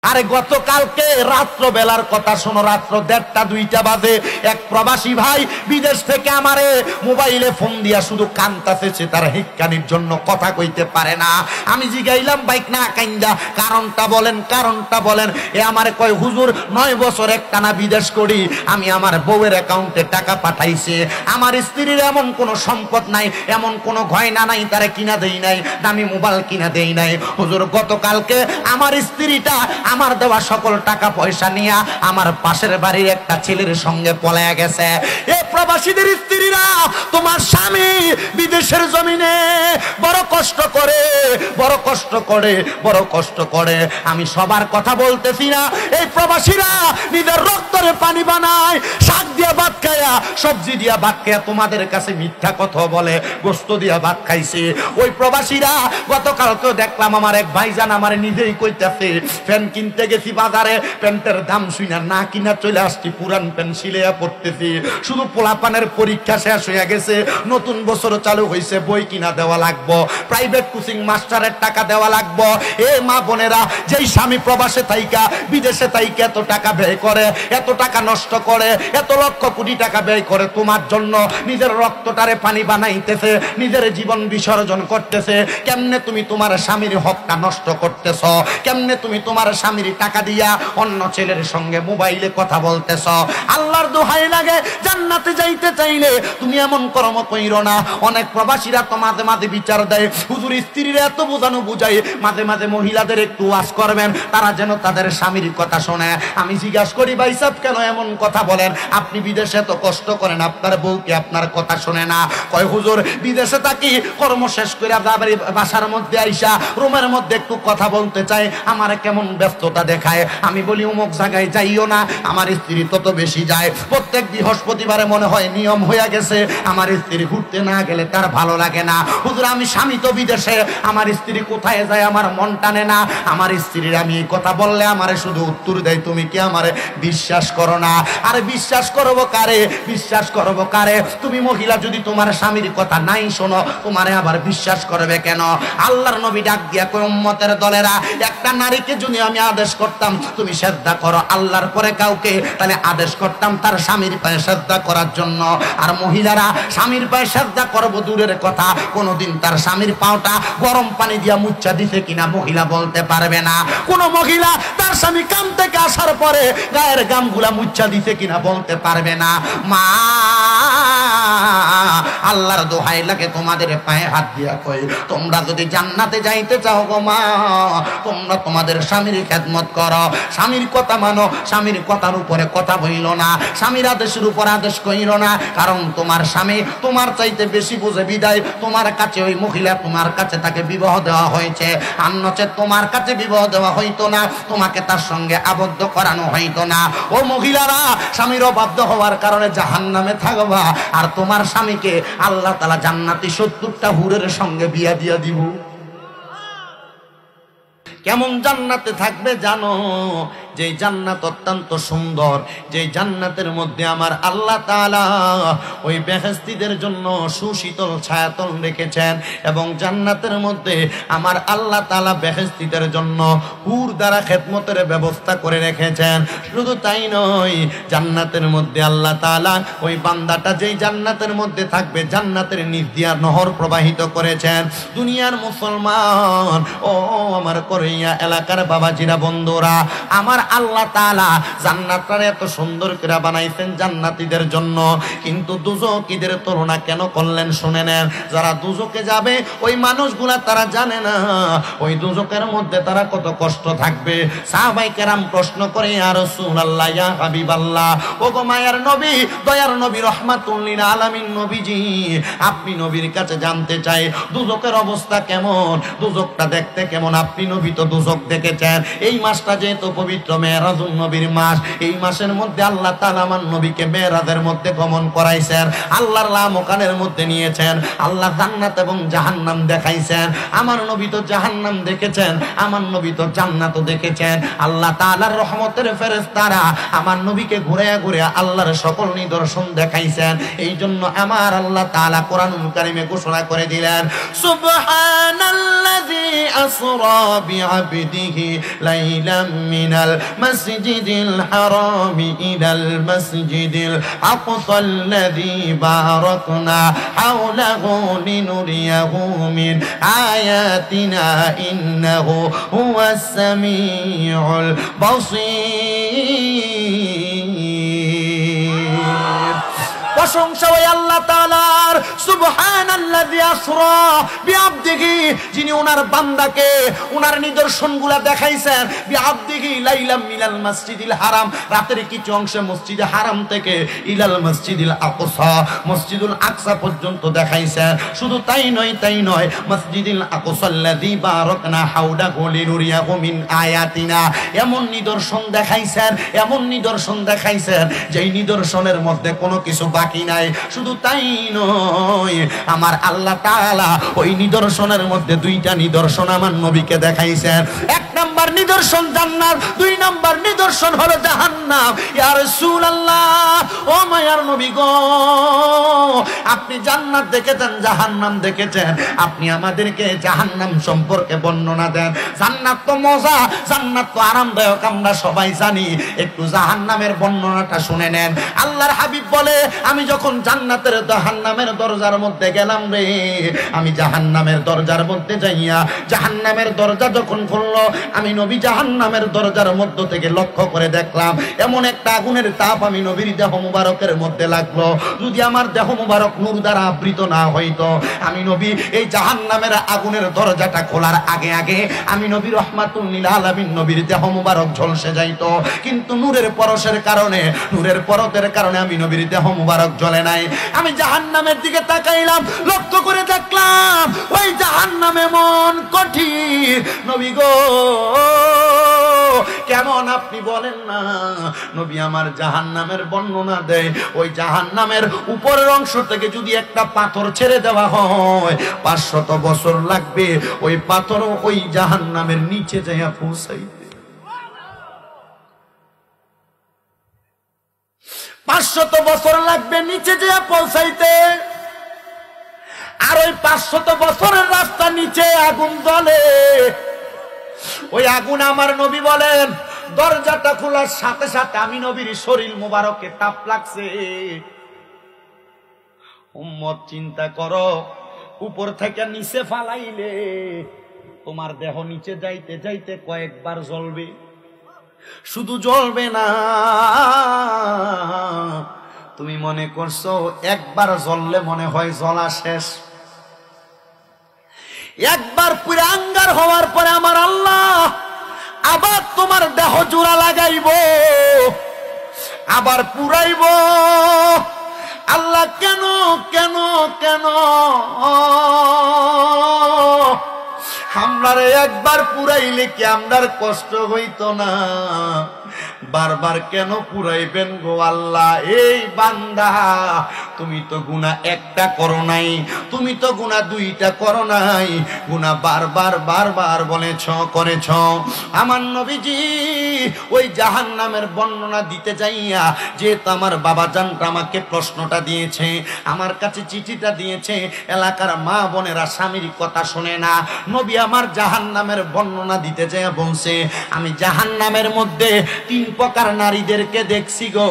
আরে গতকালকে রাত্র বেলার কথা শোনো, রাত্র 1:30-2টা বাজে এক প্রবাসী ভাই বিদেশ থেকে আমারে মোবাইলে ফোন দিয়া শুধু কান্তাছে, তার হিক্কানির জন্য কথা কইতে পারে না। আমি জিগাইলাম বাইক না কাইন্দা কারণটা বলেন, কারণটা বলেন। এ আমারে কয় হুজুর 9 বছর একটানা বিদেশ করি, আমি আমার বউয়ের অ্যাকাউন্টে টাকা পাঠাইছে, আমার স্ত্রীর এমন কোনো সম্পদ নাই, এমন কোনো গয়না নাই তারে কিনা দেই নাই, দামি মোবাইল কিনা দেই নাই। হুজুর গতকালকে আমার স্ত্রীটা আমার দেওয়া সকল টাকা পয়সা নিয়ে আমার পাশের বাড়ির একটা ছেলের সঙ্গে পলায়া গেছে। এ প্রবাসীদের স্ত্রীরা, তোমার স্বামী বিদেশের জমিনে বড় কষ্ট করে, বড় কষ্ট করে, বড় কষ্ট করে। আমি সবার কথা বলতেছি না, এই প্রবাসীরা নিজের রক্তরে পানি বানায়, শাক দিয়া ভাত খায়া, সবজি দিয়া ভাত খায়া তোমাদের কাছে মিথ্যা কথা বলে, গোস্ত দিয়া ভাত খাইছে। ওই প্রবাসীরা গতকালকেও দেখলাম আমার এক ভাইজান আমার নিজেই কইতাছে, ফ্যান কিনতে গেছি বাজারে, প্যান্টের দাম শুইনা না কিনা চলে আসছি, পুরান প্যান্ট সিলাইয়া পড়তেছি। শুধু পোলাপানের পরীক্ষা শেষ হয়ে গেছে, নতুন বছর চালু হয়েছে, বই কিনা দেওয়া লাগবো, প্রাইভেট কোচিং মাস্টারের টাকা দেওয়া লাগবো। এ মা বোনেরা, যেই স্বামী প্রবাসে থাইকা বিদেশে থাইকা এত টাকা ব্যয় করে, এত টাকা নষ্ট করে, এত লক্ষ কোটি টাকা ব্যয় করে তোমার জন্য, নিজের রক্তটারে পানি বানাইতেছে, নিজের জীবন বিসর্জন করতেছে, কেমনে তুমি তোমার স্বামীর হকটা নষ্ট করতেছ? কেমনে তুমি তোমার স্বামীর টাকা দিয়া অন্য ছেলের সঙ্গে মোবাইলে কথা বলতেছ? আল্লাহর দোহাই লাগে, জান্নাতে যাইতে চাইলে তুমি এমন কর্ম কইরো না। অনেক প্রবাসীরা তো মাঝে মাঝে বিচার দেয়, হুজুর স্ত্রীরা এত বোঝানো বুঝাই, মাঝে মাঝে মহিলাদের একটু ওয়াজ করবেন, তারা যেন তাদের স্বামীর কথা শোনে। আমি জিজ্ঞাসা করি, ভাই সাহেব কেন এমন কথা বলেন? আপনি বিদেশে এত কষ্ট করেন, আপনার বউ কি আপনার কথা শোনে না? কয় হুজুর বিদেশে থাকি, কর্ম শেষ করে বাসার মধ্যে আইসা রুমের মধ্যে একটু কথা বলতে চাই, আমার কেমন ব্যস্ততা দেখায়। আমি বলি অমুক জায়গায় যাইও না, আমার স্ত্রী তত বেশি যায়। প্রত্যেক বৃহস্পতিবারে মনে হয় নিয়ম হয়ে গেছে, আমার স্ত্রী ঘুরতে না গেলে তার ভালো লাগে না। হুজুর আমি স্বামী তো বিদেশে, আমার স্ত্রী কোথায় যায় আমার মন টানে না। আমার স্ত্রীর আমি এই কথা বললে আমারে শুধু উত্তর দেয়, তুমি কি আমারে বিশ্বাস করো না? আরে বিশ্বাস করবো কারে, বিশ্বাস করবো কারে? তুমি মহিলা যদি তোমার স্বামীর কথা নাই শোনো, তোমারে আবার বিশ্বাস করবে কেন? আল্লাহর নবী ডাক দিয়া কই, উম্মতের দলেরা, একটা নারীকে যদি আমি আদেশ করতাম তুমি সেজদা করো আল্লাহর পরে কাউকে, তাহলে আদেশ করতাম তার স্বামীর পায়ে সেজদা করার জন্য। আর মহিলারা স্বামীর পায়ে সেজদা করবো দূরের কথা, কোনোদিন তার স্বামীর পাওটা গরম পানি দিয়া মুচ্ছা দিছে কিনা মহিলা বলতে পারবে না। কোন মহিলা তার স্বামী কাম থেকে আসার পরে গায়ের গামগুলা মুচ্ছা দিছে কিনা বলতে পারবে না। মা আল্লাহর দোহাই লাগে, তোমাদের পায়ে হাত দিয়া কই, তোমরা যদি জান্নাতে যাইতে চাও গো মা, তোমরা তোমাদের স্বামীর খেদমত করো, স্বামীর কথা মানো, স্বামীর কথার উপরে কথা বইল না, স্বামীর আদেশের উপর আদেশ কইল না। কারণ তোমার স্বামী তোমার চাইতে বেশি বুঝে বিদায় তোমার কাছে ওই মহিলা, তোমার কাছে তাকে বিবাহ দেওয়া হয়েছে, আর নচেত তোমার কাছে বিবাহ দেওয়া হইতো না, তোমাকে তার সঙ্গে আবদ্ধ করানো হইতো না। ও মহিলারা, স্বামীর অবাধ্য হওয়ার কারণে জাহান্নামে থাকবা, আর তোমার স্বামীকে আল্লাহ তাআলা জান্নাতি 70টা হুরের সঙ্গে বিয়া দিয়া দিব। কেমন জান্নাতে থাকবে জানো? যে জান্নাত অত্যন্ত সুন্দর, যে জান্নাতের মধ্যে আমার আল্লাহ তাআলা ওই বেহেশতীদের জন্য সুশীতল ছায়াতল রেখেছেন, এবং জান্নাতের মধ্যে আমার আল্লাহ তাআলা বেহেশতীদের জন্য হুর দ্বারা খেদমতের ব্যবস্থা করে রেখেছেন। শুধু তাই নয়, জান্নাতের মধ্যে আল্লাহ তাআলা ওই বান্দাটা যেই জান্নাতের মধ্যে থাকবে, জান্নাতের নিচ দিয়া নহর প্রবাহিত করেছেন। দুনিয়ার মুসলমান ও আমার কোরিয়া এলাকার বাবাজিরা, বন্ধুরা, আমার আল্লাহ তাআলা জান্নাতটারে এত সুন্দর করে বানাইছেন জান্নাতীদের জন্য, কিন্তু দুজকিদের তুলনা কেন করলেন শুনে নেন। যারা দুজকে যাবে ওই মানুষগুলা তারা জানে না ওই দুজকের মধ্যে তারা কত কষ্ট থাকবে। সাহাবায়ে কেরাম প্রশ্ন করে, ইয়া রাসূলুল্লাহ, ইয়া হাবিবাল্লাহ, ও গো মায়ার নবী, দয়ার নবী, রাহমাতুল লিল আলামিন নবীজি, আপনি নবীর কাছে জানতে চাই দুজকের অবস্থা কেমন, দুজকটা দেখতে কেমন? আপনি নবী তো দুজক দেখেছেন। এই মাসটা যেহেতু পবিত্র মেরাজুন নবীর মাস, এই মাসের মধ্যে আল্লাহ তাআলা আমার নবীকে মেরাজের মধ্যে গমন করাইছেন, আল্লাহর লামকানের মধ্যে নিয়েছেন, আল্লাহ জান্নাত এবং জাহান্নাম দেখাইছেন। আমার নবী তো জাহান্নাম দেখেছেন, আমার নবী তো জান্নাতও দেখেছেন। আল্লাহ তাআলার রহমতের ফেরেশতারা আমার নবীকে ঘুরে ঘুরে আল্লাহর সকল নিদর্শন দেখাইছেন। এই জন্য আমার আল্লাহ তাআলা কোরআনুল কারীমে ঘোষণা করে দিলেন, সুবহানাল্লাযী الذي أسرى بعبده ليلا من المسجد الحرام إلى المسجد الأقصى الذي باركنا حوله لنريه من آياتنا إنه هو السميع البصير প্রশংসা ওই আল্লাহ তাআলার সুবহানাল্লাযী আসরা বিআবদিহি যিনি ওনার বান্দাকে ওনার নিদর্শনগুলো দেখাইছেন বিআবদিহি লাইলাম মিনাল মসজিদিল হারাম রাতের কিছু অংশে মসজিদে হারাম থেকে ইলাল মসজিদিল আকসা মসজিদুল আকসা পর্যন্ত দেখাইছেন শুধু তাই নয় মসজিদিল আকসাল্লাযী বারাকনা হাওলাহু লিনুরিয়াহু মিন আয়াতিনা এমন নিদর্শন দেখাইছেন যেই নিদর্শনের মধ্যে কোনো কিছু বাকি নাই শুধু তাই নয় আমার আল্লাহ তাআলা ওই নিদর্শনের মধ্যে দুইটা নিদর্শন আমার নবীকে দেখাইছেন এক নাম্বার নিদর্শন জান্নাত দুই নাম্বার নিদর্শন হলো জাহান্নাম ইয়া রাসূলুল্লাহ ও মায়ার নবী গো আপনি জান্নাত দেখেছেন জাহান্নাম দেখেছেন আপনি আমাদেরকে জাহান্নাম সম্পর্কে বর্ণনা দেন জান্নাত তো মজা জান্নাত তো আরামদায়ক আমরা সবাই জানি একটু জাহান্নামের বর্ণনাটা শুনে নেন আল্লাহর হাবিব বলে আমি যখন জান্নাতের জাহান্নামের দরজার মধ্যে গেলাম রে আমি জাহান্নামের দরজার মধ্যে যাইয়া জাহান্নামের দরজা যখন খুললো আমি নবী জাহান্নামের দরজার মধ্য থেকে লক্ষ্য করে দেখলাম এমন একটা আগুনের তাপ আমি নবীর দেহ মুবারকের মধ্যে লাগলো যদি আমার দেহ মুবারক নূর দ্বারা আবৃত না হইতো আমি নবী এই জাহান্নামের আগুনের দরজাটা খোলার আগে আগে আমি নবী রাহমাতুল লিল আলামিন নবীর দেহ মুবারক ঝলসে যাইতো কিন্তু নূরের পরশের কারণে নূরের পরতের কারণে আমি নবীর দেহ মুবারক জ্বলে নাই আমি জাহান্নামের দিকে তাকাইলাম লক্ষ্য করে দেখলাম ওই জাহান্নামে মন কঠিন নবী গো কেমন আপনি বলেন না নবী আমার জাহান্নামের বর্ণনা দেয় ওই জাহান্নামের উপরের অংশ থেকে যদি একটা পাথর ছেড়ে দেওয়া হয় 500 বছর লাগবে ওই পাথর ওই জাহান্নামের নিচে যাইয়া পৌঁছাইতে 500 বছর লাগবে নিচে যাইয়া পৌঁছাইতে আর ওই 500 বছরের রাস্তা নিচে আগুন জ্বলে ওই আগুন আমার নবী বলেন দরজাটা খোলার সাথে সাথে আমি নবীর শরীর মুবারকে তাপ লাগছে উম্মত চিন্তা করো উপর থেকে নিচে ফালাইলে তোমার দেহ নিচে যাইতে যাইতে কয়েকবার জ্বলবে শুধু জ্বলবে না তুমি মনে করছো একবার জ্বললে মনে হয় জ্বলা শেষ একবার পুরো আঙ্গার হওয়ার পরে আমার আল্লাহ আবার তোমার দেহ জোড়া লাগাইব আবার পুরাইব আল্লাহ কেন কেন কেন আমরারে একবার পুরাইলে কি আমরার কষ্ট হইতো না বারবার কেন পুরাইবেন গো আল্লাহ এই বান্দা তুমি তো গুনাহ একটা করো নাই তুমি তো গুনাহ দুইটা করো নাই গুনাহ বারবার বারবার করেছ আমার নবীজি ওই জাহান্নামের বর্ণনা দিতে যাইয়া যেহেতু আমার বাবা জানটা আমাকে প্রশ্নটা দিয়েছে আমার কাছে চিঠিটা দিয়েছে এলাকার মা বোনেরা স্বামীর কথা শোনে না নবী আমার জাহান্নামের বর্ণনা দিতে যাইয়া বলছে আমি জাহান্নামের মধ্যে 3 প্রকার নারীদেরকে দেখছি গো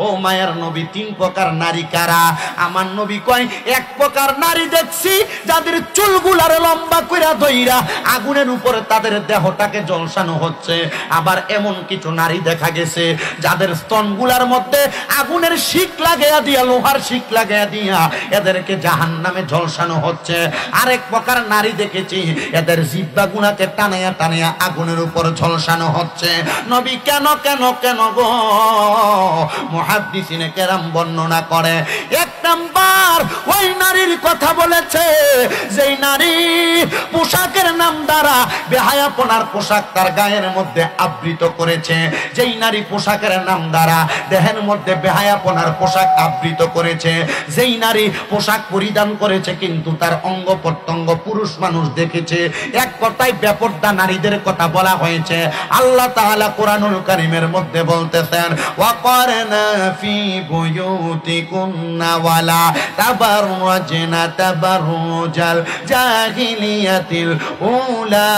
ও মায়ের নবী 3 প্রকার নারী কারা আমার নবী কয় এক প্রকার নারী দেখছি যাদের চুলগুলার লম্বা কইরা ধইরা আগুনের উপরে তাদের দেহটাকে ঝলসানো হচ্ছে আবার এমন কিছু নারী দেখা গেছে যাদের স্তনগুলার মধ্যে আগুনের শিক লাগাইয়া দিয়া লোহার শিক লাগাইয়া দিয়া এদেরকে জাহান্নামে ঝলসানো হচ্ছে আরেক প্রকার নারী দেখেছি এদের জিহ্বাগুনাকে টানায়া টানায়া আগুনের উপর ঝলসানো হচ্ছে নবী কেন কেন কেন গো মুহাদ্দিসিনে কেরাম বর্ণনা করে এক নাম্বার ওই নারীর কথা বলেছে যেই নারী পোশাকের নাম দ্বারা বেহায়াপনার পোশাক তার গায়ের মধ্যে আবৃত করেছে যেই নারী পোশাকের নাম দ্বারা দেহের মধ্যে বেহায়াপনার পোশাক আবৃত করেছে যেই নারী পোশাক পরিধান করেছে কিন্তু তার অঙ্গ প্রত্যঙ্গ পুরুষ মানুষ দেখেছে হয়েছে, এক কথায় বেপরদা নারীদের কথা বলা হয়েছে। আল্লাহ তাআলা কোরআনুল কারীমের মধ্যে বলতেছেন ওয়াকারনা ফি বুয়ুতিকুন্না ওয়ালা তাবাররাজনা তাবাররুজাল জাহিলিয়াতিল উলা।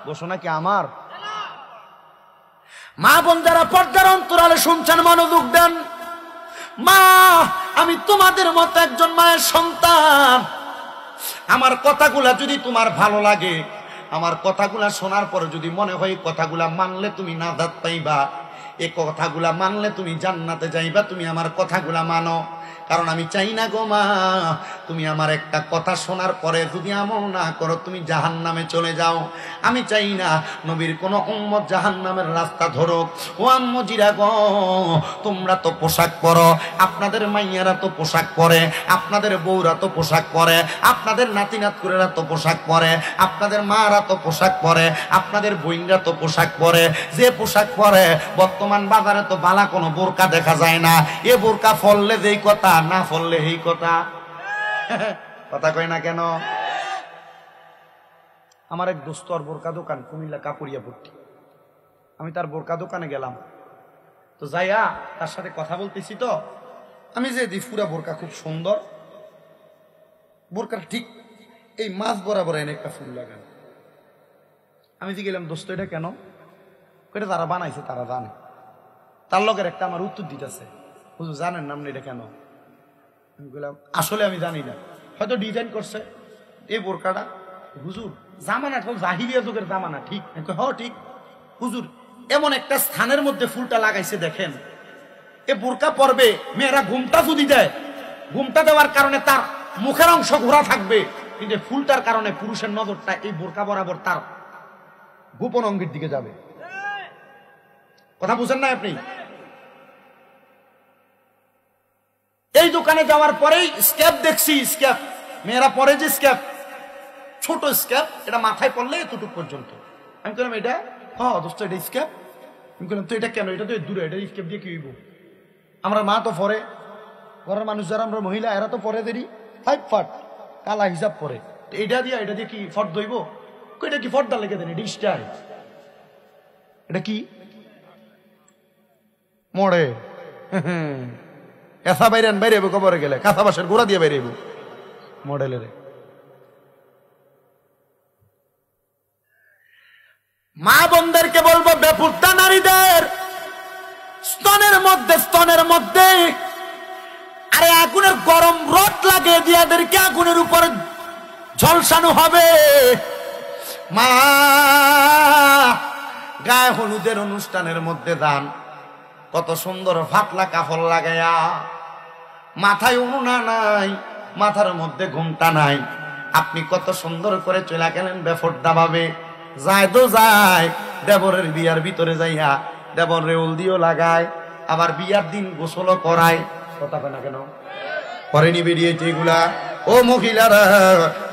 ঘোষণা কি আমার? মা বোন যারা পর্দার অন্তরালে শুনছেন মনোযোগ দেন। মা, আমি তোমাদের মতো একজন মায়ের সন্তান। আমার কথাগুলা যদি তোমার ভালো লাগে, আমার কথাগুলা শোনার পরে যদি মনে হয় কথাগুলা মানলে তুমি নাজাত পাইবা, এই কথাগুলা মানলে তুমি জান্নাতে যাইবা, তুমি আমার কথাগুলা মানো। কারণ আমি চাই না গো মা, তুমি আমার একটা কথা শোনার পরে যদি আমল না করো তুমি জাহান্নামে চলে যাও। আমি চাই না নবীর কোন উম্মত জাহান্নামের রাস্তা ধরুক। ও আম্মুজিরা গো, তোমরা তো পোশাক পরো, আপনাদের মাইয়ারা তো পোশাক পরে, আপনাদের বউরা তো পোশাক পরে, আপনাদের নাতি নাতকুরেরা তো পোশাক পরে, আপনাদের মারা তো পোশাক পরে, আপনাদের বোনরা তো পোশাক পরে। যে পোশাক পরে বর্তমান বাজারে তো বালা কোনো বোরকা দেখা যায় না। এ বোরকা ফললে যেই কথা, না ফললে এই কথা। কথা কয় না কেন? আমার এক দোস্তর বোরকা দোকান কুমিল্লা কাপুরিয়া ভর্তি। আমি তার বোরকা দোকানে গেলাম, তো যাইয়া তার সাথে কথা বলতেছি। তো আমি যে পুরা বোরকা খুব সুন্দর, বোরকার ঠিক এই মাছ বরাবর এনে একটা ফুল লাগানো। আমি যে গেলাম, দোস্ত এটা কেন? এটা তারা বানাইছে, তারা জানে। তার লগের একটা আমার উত্তর দিতেছে, হুজুর জানেন না আপনি এটা কেন? আমি বললাম আসলে আমি জানি না, হয়তো ডিজাইন করছে এই বোরকাটা। হুজুর জামানা তো জাহিলিয়া যুগের জামানা, ঠিক? হ্যাঁ ঠিক। হুজুর এমন একটা স্থানের মধ্যে ফুলটা লাগাইছে দেখেন, এ বোরকা পরবে মেয়েরা ঘুমটা যদি দেয়, ঘুমটা দেওয়ার কারণে তার মুখের অংশ ঘোরা থাকবে, কিন্তু ফুলটার কারণে পুরুষের নজরটা এই বোরকা বরাবর তার গোপন অঙ্গের দিকে যাবে। কথা বুঝেন না আপনি? এই দোকানে যাওয়ার পরেই স্ক্যাপ দেখছি, স্ক্যাপ মেয়েরা পরে যে স্ক্যাপ, ছোট স্ক্যাপ, এটা মাথায় পড়লে এতটুক পর্যন্ত। আমি বললাম এটা দোস্ত এটা স্ক্যাপ। আমি বললাম তো এটা কেন? এটা তো দূরে, এটা স্ক্যাপ দিয়ে কি হইব? আমরা মা তো পরে, ঘরের মানুষ যারা আমরা মহিলা এরা তো পরে দেরি 5 ফাট কালা হিসাব পরে, এটা দিয়ে কি ফট দইব? এটা কি ফটটা লেগে দেন? এটা স্টাইল, এটা কি মরে এসা বাইরেন বাইরে কবরে গেলে কাঁচা বাসের গোড়া দিয়ে বাইরে মডেলের। মা বোনদেরকে বলবো, বেপরদা নারীদের স্তনের মধ্যে আরে আগুনের গরম রড লাগে দিয়ে এদেরকে আগুনের উপর ঝলসানো হবে। মা, গায়ে হলুদের অনুষ্ঠানের মধ্যে দান কত সুন্দর ফাতলা কাপড় লাগাইয়া, মাথায় উনুনা নাই, মাথার মধ্যে ঘুমটা নাই, আপনি কত সুন্দর করে চলে গেলেন বেপরদা ভাবে। যায় তো যায়, দেবরের বিয়ার ভিতরে যাইয়া দেবর রেউল দিও লাগায়, আবার বিয়ার দিন গোসলও করায়। কথা কয় না কেন? করেনি বেরিয়েছে এগুলা? ও মহিলারা,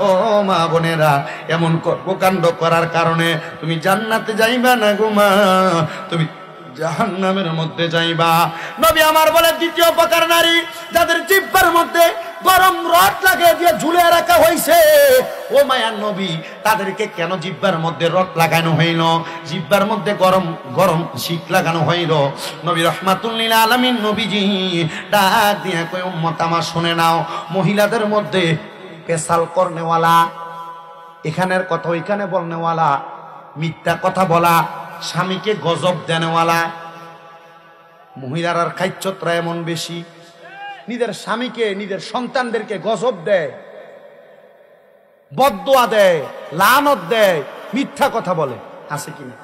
ও মা বোনেরা, এমন কর্মকাণ্ড করার কারণে তুমি জান্নাতে যাইবা না গো মা, তুমি জাহান্নামের মধ্যে যাইবা। নবী আমার বলে, দ্বিতীয় প্রকার নারী যাদের জিহ্বার মধ্যে গরম রড লাগিয়ে দিয়ে ঝুলে রাখা হয়েছে, ও মায়ার নবী তাদেরকে কেন জিহ্বার মধ্যে রড লাগানো হইল, জিহ্বার মধ্যে গরম গরম শিক লাগানো হইল? নবী রাহমাতুল লিল আলামিন নবীজি ডাক দিয়ে কই, উম্মত আমার শুনে নাও, মহিলাদের মধ্যে পেশাল করনেওয়ালা, এখানের কথা ওইখানে বলনেওয়ালা, মিথ্যা কথা বলা, স্বামীকে গজব দেনেওয়ালা, মহিলার আর খাইচ্ছত্রা এমন বেশি, নিজের স্বামীকে নিজের সন্তানদেরকে গজব দেয়, বদদোয়া দেয়, লানত দেয়, মিথ্যা কথা বলে, আছে কিনা?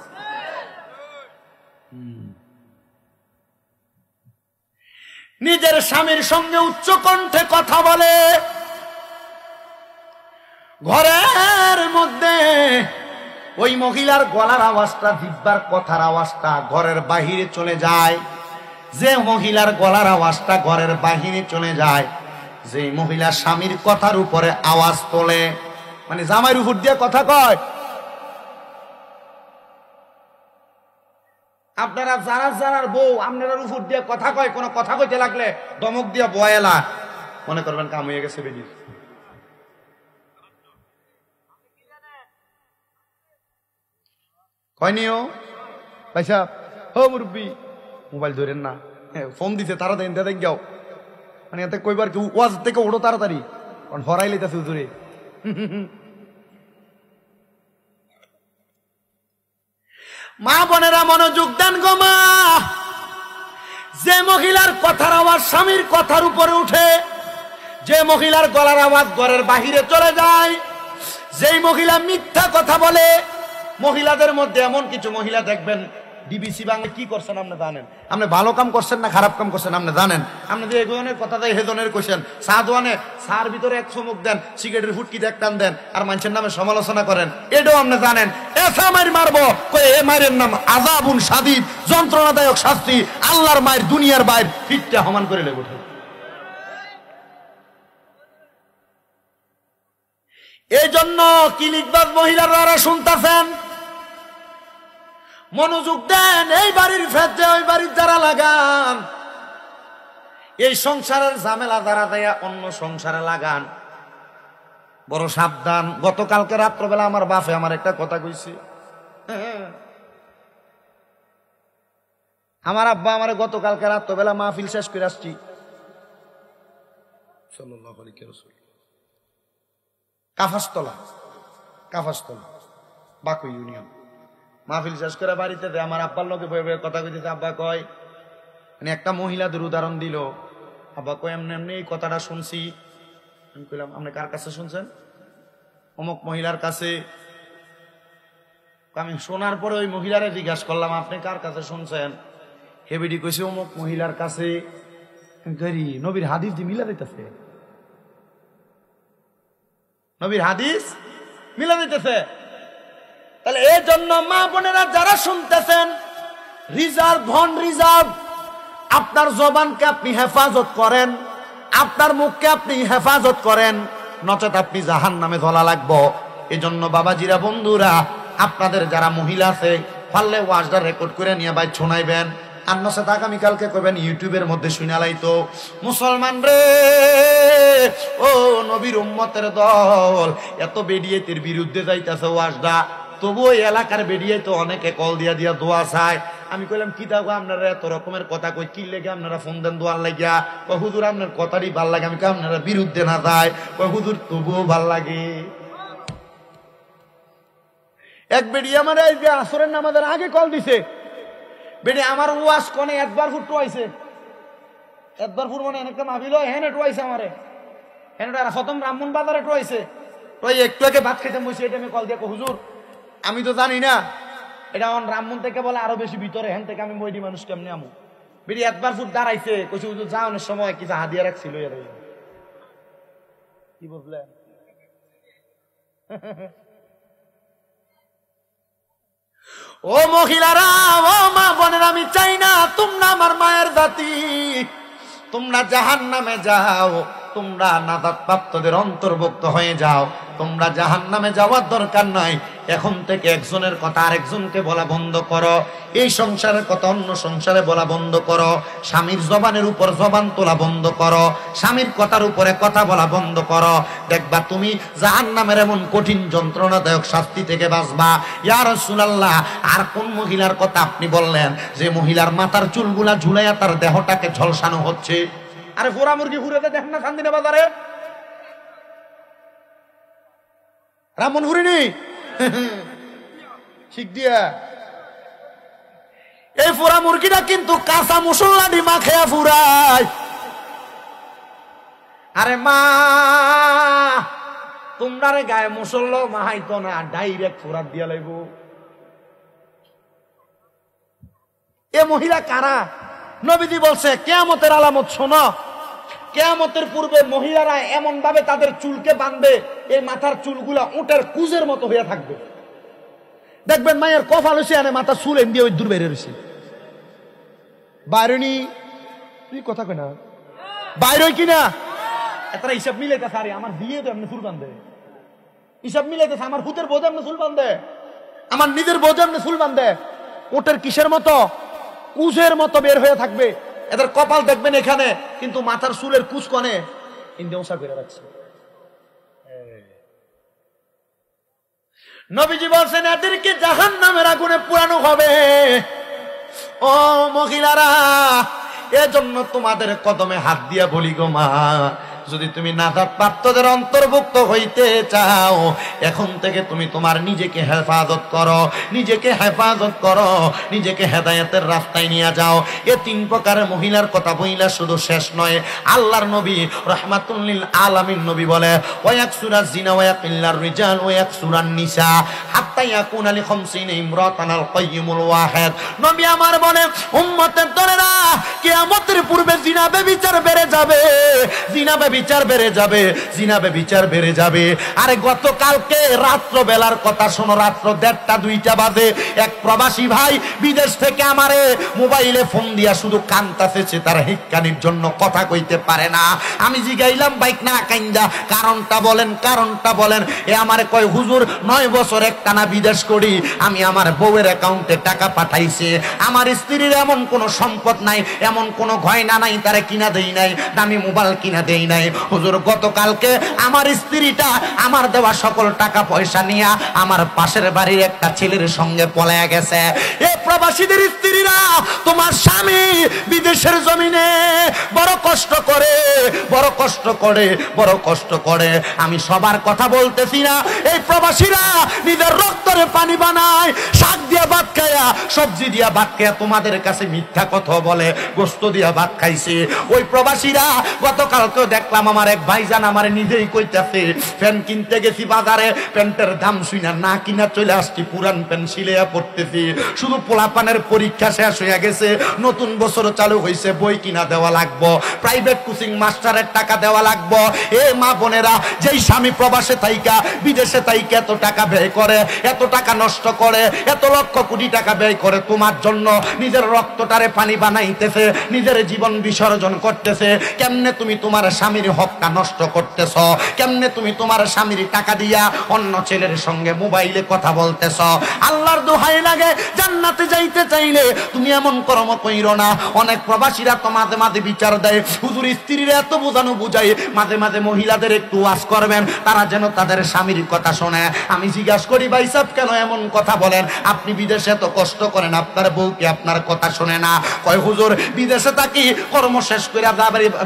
নিজের স্বামীর সঙ্গে উচ্চ কণ্ঠে কথা বলে, ঘরের মধ্যে ওই মহিলার গলার আওয়াজটা, জিহ্বার কথার আওয়াজটা ঘরের বাহিরে চলে যায়। যে মহিলার গলার আওয়াজটা ঘরের বাহিরে চলে যায়, যে মহিলা স্বামীর কথার উপরে আওয়াজ তোলে, মানে জামাইয়ের উপর দিয়ে কথা কয়। আপনারা যারা যারার বউ আপনার উপর দিয়ে কথা কয়, কোনো কথা কইতে লাগলে ধমক দিয়া বয়েলা, মনে করবেন কাম হয়ে গেছে বেরিয়ে। কয়নিও ভাই সাহেব, হো মুরব্বী, মোবাইল ধরেন না, ফোন দিছে তাড়াতাড়ি দেখ যাও, মানে এতে কইবার কি ওয়াজ থেকে ওঠো তাড়াতাড়ি, কারণ হরাই লেতেছে হুজুরে। মা বোনেরা মনোযোগ দেন গো মা, যে মহিলার কথার আওয়াজ স্বামীর কথার উপরে উঠে, যে মহিলার গলার আওয়াজ ঘরের বাহিরে চলে যায়, যেই মহিলা মিথ্যা কথা বলে, মহিলাদের মধ্যে এমন কিছু মহিলা দেখবেন ডিবিসি বাংলা কি করছেন আপনি জানেন, আপনি ভালো কাম করছেন না খারাপ কাম করছেন আপনি জানেন, আপনি যে এজনের কথা দেয় হেজনের কইছেন, সাদওয়ানে সার ভিতরে এক চুমুক দেন, সিগারেটের ফুটকিতে এক টান দেন, আর মানুষের নামে সমালোচনা করেন, এটাও আপনি জানেন। এসা মার মারবো, কই এ মায়ের নাম আযাবুন শাদীদ, যন্ত্রণাদায়ক শাস্তি, আল্লাহর মায়ের দুনিয়ার বাইর ফিটটা সমান করে লেগে ওঠে। এই জন্য কিলিকবাজ মহিলারা শুনতেছেন, মনোযোগ দেন, এই বাড়ির ফেজে ওই বাড়ির যারা লাগান, এই সংসারের ঝামেলা যারা দেয়া অন্য সংসারে লাগান, বড় সাবধান। গতকালকে রাত্রবেলা আমার বাপে আমার একটা কথা কইছে, আমার আব্বা আমার গতকালকে রাত্রবেলা মাহফিল শেষ করে আসছি, সাল্লাল্লাহু আলাইহি রাসূল, কাফাসতলা বাকু ইউনিয়ন, মাহফিল শেষ করে বাড়িতে আমার আব্বার লোকে বয়ে বয়ে কথা কইতেছে। আব্বা কয়, মানে একটা মহিলাদের উদাহরণ দিল, আব্বা কয় এমনি এমনি এই কথাটা শুনছি। আমি কইলাম আপনি কার কাছে শুনছেন? অমুক মহিলার কাছে। আমি শোনার পরে ওই মহিলারে জিজ্ঞাসা করলাম আপনি কার কাছে শুনছেন? হেবিডি কইছে অমুক মহিলার কাছে। নবীর হাদিস দি মিলা দিতেছে, নবীর হাদিস মিলা দিতেছে। তাহলে এই জন্য মা বোনেরা যারা শুনতেছেন, রিজার্ভ হন, রিজার্ভ। আপনার জবানকে আপনি হেফাজত করেন, আপনার মুখকে আপনি হেফাজত করেন, নচেত আপনি জাহান্নামে ধলা লাগবো। এই জন্য বাবাজিরা, বন্ধুরা, আপনাদের যারা মহিলা আছে পারলে ওয়াজটা রেকর্ড করে নিয়ে ভাই শোনাইবেন, আর নচেত আগামীকালকে করবেন ইউটিউবের মধ্যে শুনালাই। তো মুসলমান রে, ও নবীর উম্মতের দল, এত বেডিয়েতের বিরুদ্ধে যাইতেছে ওয়াজটা, তবুও এলাকার বেরিয়ে তো অনেকে কল দিয়া দিয়া দোয়া চায়। আমি কইলাম কি দেখো আপনারা এত রকমের কথা কই, কি লেগে আপনারা ফোন দেন দোয়ার লাগিয়া? কই হুজুর আপনার কথারই ভাল লাগে। আমি কই আপনারা বিরুদ্ধে না যায়? কই হুজুর তবুও ভাল লাগে। এক বেডি আমার এই যে আসরের নামাজের আগে কল দিছে, বেডি আমার ওয়াজ কোনে একবার ফুট টোয়াইছে, একবার ফুট মানে একটা মাহফিল হয় হেনে টোয়াইছে আমারে, হেনে প্রথম ব্রাহ্মণ বাজারে টোয়াইছে। ওই একটু আগে ভাত খেতে বসে এটা আমি কল দিয়ে হুজুর আমি তো জানি না, এটা আমার রামমন থেকে বলে আরো বেশি ভিতরে, হেন থেকে আমি মইডি মানুষ কেমনি আমু। বেরি একবার ফুট দাঁড়াইছে, কইছে হুজুর যাওয়ানোর সময় কিছু হাদিয়া রাখছিল, কি বুঝলেন? ও মহিলারা, ও মা বোনেরা, আমি চাই না তোমরা আমার মায়ের জাতি তোমরা জাহান্নামে যাও, তোমরা নাজাত প্রাপ্তদের অন্তর্ভুক্ত হয়ে যাও। তোমরা জাহান্নামে যাওয়ার দরকার নাই। এখন থেকে একজনের কথা আরেকজনকে বলা বন্ধ করো, এই সংসারের কথা অন্য সংসারে বলা বন্ধ করো, স্বামীর জবানের উপর জবান তোলা বন্ধ করো, স্বামীর কথার উপরে কথা বলা বন্ধ করো। দেখবা তুমি জাহান্নামের এমন কঠিন যন্ত্রণাদায়ক শাস্তি থেকে বাঁচবা। ইয়া রাসূলুল্লাহ, আর কোন মহিলার কথা আপনি বললেন যে মহিলার মাথার চুলগুলা ঝুলাইয়া তার দেহটাকে ঝলসানো হচ্ছে? আরে ফোরা মুরগি ঘুরেতে দেখ না খান্দিনা বাজারে, রামন ঘুরিনি ঠিক দিয়া। এই ফোরা মুরগিটা কিন্তু কাঁচা মশলা ডিমা খেয়া ফুরায়। আরে মা, তোমরা গায়ে মশলা মাহাইতো না, ডাইরেক্ট ফোরাত দিয়া লাইব। এ মহিলা কারা? নবীজি বলছে কিয়ামতের আলামত শোনো, কিয়ামতের পূর্বে মহিলারা এমন ভাবে তাদের চুলকে বাঁধবে, এই মাথার চুলগুলা উটের কুজের মতো হয়ে থাকবে। দেখবেন মায়ের কপাল হয়েছে, আনে মাথার চুল এম দিয়ে ওই দূর বের হয়েছে। বাইরনি তুই কথা কই না, বাইর কিনা এতটা হিসাব মিলাইতেছে। আরে আমার বিয়ে তো এমনি চুল বাঁধে, হিসাব মিলাইতেছে। আমার হুতের বোঝে এমনি চুল বাঁধে, আমার নিজের বোঝে এমনি চুল বাঁধে। উটের কিসের মতো? কুজের মতো বের হয়ে থাকবে। এদের কপাল দেখবেন এখানে, কিন্তু মাথার চুলের কুচ কনে ইন্দেউসা করে রাখছে। নবীজি বলছেন এদেরকে জাহান্নামের আগুনে পোড়ানো হবে। ও মহিলারা, এজন্য তোমাদের কদমে হাত দিয়া বলি গো মা, যদি তুমি নাজাত প্রাপ্তদের অন্তর্ভুক্ত হইতে চাও, এখন থেকে তুমি তোমার নিজেকে হেফাজত করো, নিজেকে হেফাজত করো, নিজেকে হেদায়েতের রাস্তায় নিয়ে যাও। এ তিন প্রকারের মহিলার কথা বইলা শুধু শেষ নয়, আল্লাহর নবী রাহমাতুল লিল আলামিন নবী বলে ওয়ায়াকসুরাজ জিনা ওয়ায়াকিল্লার রিজাল ওয়ায়াকসুরান নিসা হাত্তা ইয়াকুনা লি 50 ইমরাতান আল কাইয়িমুল ওয়াহিদ। নবী আমার বলে উম্মতের দলেরা, কিয়ামতের পূর্বে জিনা ব্যভিচার বেড়ে যাবে, জিনা বিচার বেড়ে যাবে, জিনাবে বিচার বেড়ে যাবে। আরে গতকালকে রাত্র বেলার কথা শোনো, রাত্র 1:30 2টা বাজে এক প্রবাসী ভাই বিদেশ থেকে আমারে মোবাইলে ফোন দিয়া শুধু কান্তাছে, তার হিক্কানির জন্য কথা কইতে পারে না। আমি জিগাইলাম বাইক না কাইন্দা কারণটা বলেন, কারণটা বলেন। এ আমারে কয় হুজুর 9 বছর একটানা বিদেশ করি, আমি আমার বউয়ের অ্যাকাউন্টে টাকা পাঠাইছে, আমার স্ত্রীর এমন কোনো সম্পদ নাই, এমন কোনো গয়না নাই তারে কিনা দেই নাই, দামি মোবাইল কিনা দেই নাই। হুজুর গতকালকে আমার স্ত্রীটা আমার দেওয়া সকল টাকা পয়সা নিয়ে আমার পাশের বাড়ির একটা ছেলের সঙ্গে পলায়া গেছে। এ প্রবাসীদের স্ত্রীরা, তোমার স্বামী বিদেশের জমিনে বড় কষ্ট করে, বড় কষ্ট করে, বড় কষ্ট করে। আমি সবার কথা বলতেছি না, এই প্রবাসীরা নিজের রক্তরে পানি বানায়, শাক দিয়া ভাত খায়া, সবজি দিয়া ভাত খায়া তোমাদের কাছে মিথ্যা কথা বলে, গোস্ত দিয়া ভাত খাইছে। ওই প্রবাসীরা গতকালকে দেখলাম আমার এক ভাইজান আমার নিজেই কইতাছে, প্যান্ট কিনতে গেছি বাজারে, প্যান্টের দাম শুইনা না কিনা চলে আসছি, পুরান প্যান্ট সিলাইয়া পড়তেছি। শুধু পোলাপানের পরীক্ষা শেষ হয়ে গেছে, নতুন বছর চালু হয়েছে, বই কিনা দেওয়া লাগবো, প্রাইভেট কোচিং মাস্টারের টাকা দেওয়া লাগবো। এ মা বোনেরা, যেই স্বামী প্রবাসে থাইকা বিদেশে থাইকা এত টাকা ব্যয় করে, এত টাকা নষ্ট করে, এত লক্ষ কোটি টাকা ব্যয় করে তোমার জন্য, নিজের রক্তটারে পানি বানাইতেছে, নিজের জীবন বিসর্জন করতেছে, কেমনে তুমি তোমার স্বামীর হকটা নষ্ট করতেছ? কেমনে তুমি তোমার স্বামীর টাকা দিয়া অন্য ছেলের সঙ্গে মোবাইলে কথা বলতেছ? আল্লাহর দোহাই লাগে, জান্নাতে যাইতে চাইলে তুমি এমন কর্ম কইরো না। অনেক প্রবাসীরা তো মাঝে মাঝে বিচার দেয়, হুজুর স্ত্রীরা এত বোঝানো বুঝাই, মাঝে মাঝে মহিলাদের একটু ওয়াজ করবেন, তারা যেন তাদের স্বামীর কথা শোনে। আমি জিজ্ঞাসা করি, ভাই সাহেব কেন এমন কথা বলেন? আপনি বিদেশে এত কষ্ট করেন, আপনার বউ কি আপনার কথা শোনে না? কয় হুজুর বিদেশে থাকি, কর্ম শেষ করে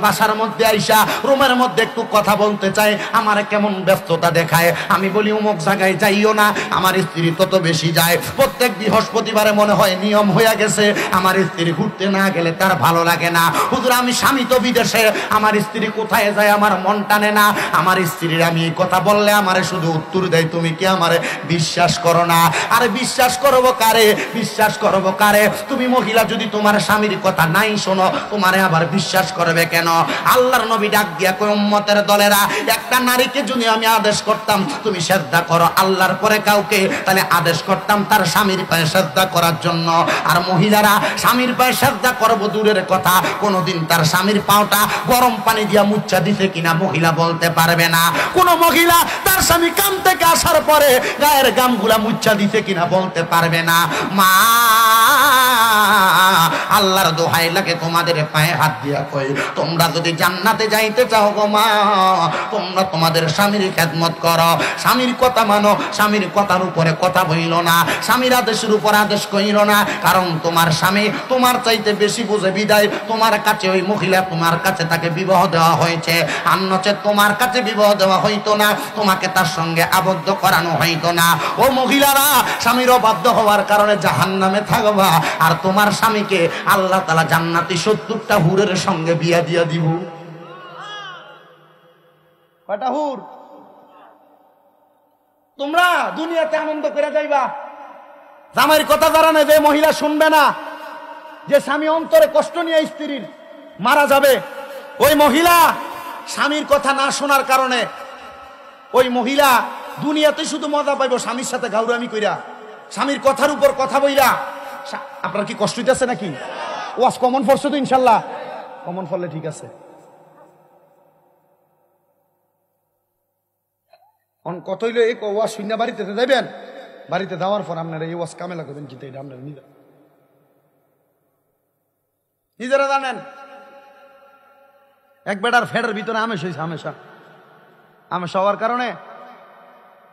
বাসার মধ্যে আইসা রুমের মধ্যে একটু কথা বলতে চাই, আমার কেমন ব্যস্ততা দেখায়। আমি বলি অমুক জায়গায় যাইও না, আমার স্ত্রী তত বেশি যায়। প্রত্যেক বৃহস্পতিবারে মনে হয় নিয়ম হয়ে গেছে, আমার স্ত্রী ঘুরতে না গেলে তার ভালো লাগে না। হুজুর আমি স্বামী তো বিদেশে, আমার স্ত্রী কোথায় যায় আমার মন টানে না। আমার স্ত্রীর আমি এই কথা বললে আমারে শুধু উত্তর দেয়, তুমি কি আমারে বিশ্বাস করো না? আরে বিশ্বাস করবো কারে, বিশ্বাস করবো কারে? তুমি মহিলা যদি তোমার স্বামীর কথা নাই শোনো, তোমারে আবার বিশ্বাস করবে কেন? আল্লাহর নবী ডাক দিয়া কই, উম্মতের দলেরা, একটা নারীকে যদি আমি আদেশ করতাম তুমি সেজদা করো আল্লাহর পরে কাউকে, তাহলে আদেশ করতাম তার স্বামীর পায়ে সেজদা করার জন্য। আর মহিলারা স্বামীর পায়ে সেজদা করবো দূরের কথা, কোনোদিন তার স্বামীর পাওটা গরম পানি দিয়া মুচ্ছা দিতে কিনা মহিলা বলতে পারবে না। কোন মহিলা তার স্বামী কাম থেকে আসার পরে গায়ের গামগুলা মুচ্ছা দিতে কিনা বলতে পারবে না। মা আল্লাহর দোহাই লাগে, তোমাদের পায়ে হাত দিয়া কই, তোমরা যদি জান্নাতে যাইতে চাও গো মা, তোমরা তোমাদের স্বামীর খেদমত করো, স্বামীর কথা মানো, স্বামীর কথার উপরে কথা বইল না, স্বামীর আদেশের উপর আদেশ কইল না। কারণ তোমার স্বামী তোমার চাইতে বেশি বুঝে বিদায় তোমার কাছে ওই মহিলা, তোমার কাছে তাকে বিবাহ দেওয়া হয়েছে। আর নচেত তোমার কাছে বিবাহ দেওয়া হইতো না, তোমাকে তার সঙ্গে আবদ্ধ করানো হইতো না। ও মহিলারা, স্বামীর অবাধ্য হওয়ার কারণে জাহান্নামে থাকবা, আর তোমার স্বামীকে আল্লাহ তাআলা জান্নাতি 70টা হুরের সঙ্গে বিয়া দিয়া দিব। কয়টা হুর? তোমরা দুনিয়াতে আনন্দ করে যাইবা, জামাইয়ের কথা যারা নেই, যে মহিলা শুনবে না, যে স্বামী অন্তরে কষ্ট নিয়ে স্ত্রীর মারা যাবে, ওই মহিলা স্বামীর কথা না শোনার কারণে ওই মহিলা দুনিয়াতে শুধু মজা পাইব স্বামীর সাথে গাউরামি কইরা, স্বামীর কথার উপর কথা বইরা। আপনার কি কষ্ট হইতেছে নাকি? ওয়াজ কমন পড়ছে তো ইনশাল্লাহ? কমন পড়লে ঠিক আছে। কত হইলো এই ওয়াজ শূন্য বাড়িতে যাবেন, বাড়িতে যাওয়ার পর আপনারা এই ওয়াজ কামে লাগাবেন, কিন্তু এটা আপনারা নিজেরা জানেন। এক বেটার ফেডের ভিতরে আমেশ হয়েছে, আমেশ হওয়ার কারণে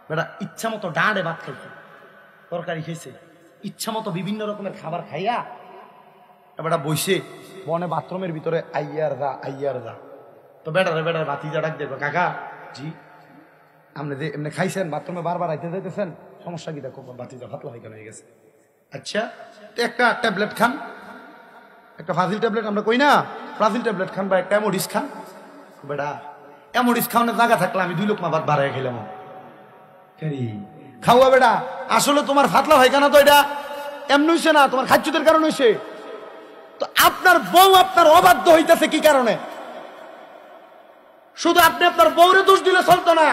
বেটা ইচ্ছা মতো ডাঁড়ে ভাত খাইছে, তরকারি খেয়েছে, ইচ্ছা মতো বিভিন্ন রকমের খাবার খাইয়া বেটা বইছে বনে বাথরুমের ভিতরে আইয়ার যা। তো বেটার ভাতিজা ডাক দেখো, কাকা জি আপনি যে এমনি খাইছেন বাথরুমে বারবার আইতে যাইতেছেন, সমস্যা কি? দেখো ভাতিজা পাতলা পায়খানা হয়ে গেছে। আচ্ছা তো একটা ট্যাবলেট খান, একটা ফাজিল ট্যাবলেট আমরা কই না, ফাজিল ট্যাবলেট খান বা একটা অ্যামোডিস খান। বেটা অ্যামোডিস খাওয়ানোর জায়গা থাকলে আমি 2 লোকমা ভাত বাড়াই খেলাম। খাওয়া বেটা, আসলে তোমার ফাতলা পায়খানা তো এটা এমনি হইছে না, তোমার খাদ্যদের কারণে হইছে। তো আপনার বউ আপনার অবাধ্য হইতেছে কি কারণে? শুধু আপনি আপনার বউরে দোষ দিলে চলতো না,